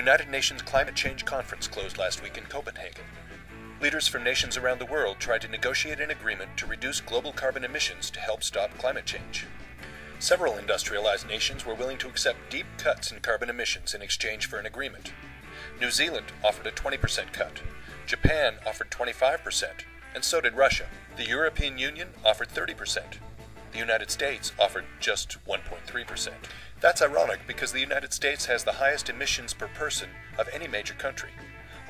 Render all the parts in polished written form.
United Nations Climate Change Conference closed last week in Copenhagen. Leaders from nations around the world tried to negotiate an agreement to reduce global carbon emissions to help stop climate change. Several industrialized nations were willing to accept deep cuts in carbon emissions in exchange for an agreement. New Zealand offered a 20% cut. Japan offered 25%, and so did Russia. The European Union offered 30%. The United States offered just 1.3%. That's ironic because the United States has the highest emissions per person of any major country.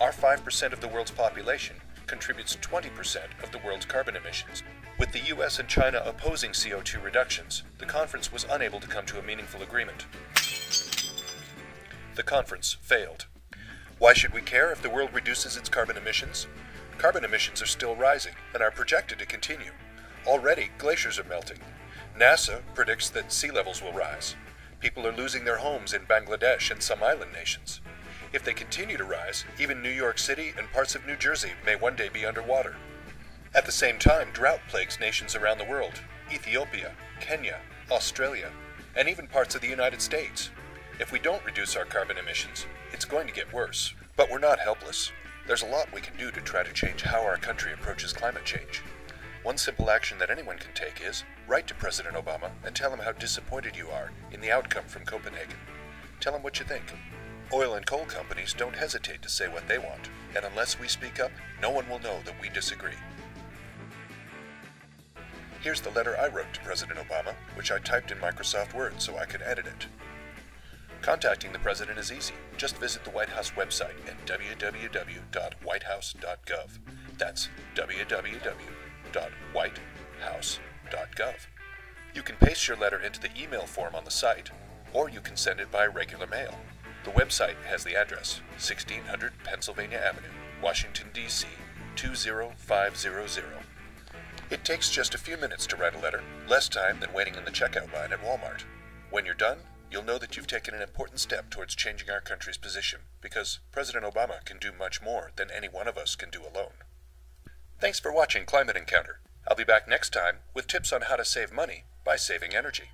Our 5% of the world's population contributes 20% of the world's carbon emissions. With the US and China opposing CO2 reductions, the conference was unable to come to a meaningful agreement. The conference failed. Why should we care if the world reduces its carbon emissions? Carbon emissions are still rising and are projected to continue. Already, glaciers are melting. NASA predicts that sea levels will rise. People are losing their homes in Bangladesh and some island nations. If they continue to rise, even New York City and parts of New Jersey may one day be underwater. At the same time, drought plagues nations around the world: Ethiopia, Kenya, Australia, and even parts of the United States. If we don't reduce our carbon emissions, it's going to get worse. But we're not helpless. There's a lot we can do to try to change how our country approaches climate change. One simple action that anyone can take is write to President Obama and tell him how disappointed you are in the outcome from Copenhagen. Tell him what you think. Oil and coal companies don't hesitate to say what they want, and unless we speak up, no one will know that we disagree. Here's the letter I wrote to President Obama, which I typed in Microsoft Word so I could edit it. Contacting the President is easy. Just visit the White House website at www.whitehouse.gov. That's www.whitehouse.gov. You can paste your letter into the email form on the site, or you can send it by regular mail. The website has the address, 1600 Pennsylvania Avenue, Washington, D.C., 20500. It takes just a few minutes to write a letter, less time than waiting in the checkout line at Walmart. When you're done, you'll know that you've taken an important step towards changing our country's position, because President Obama can do much more than any one of us can do alone. Thanks for watching Climate Encounter. I'll be back next time with tips on how to save money by saving energy.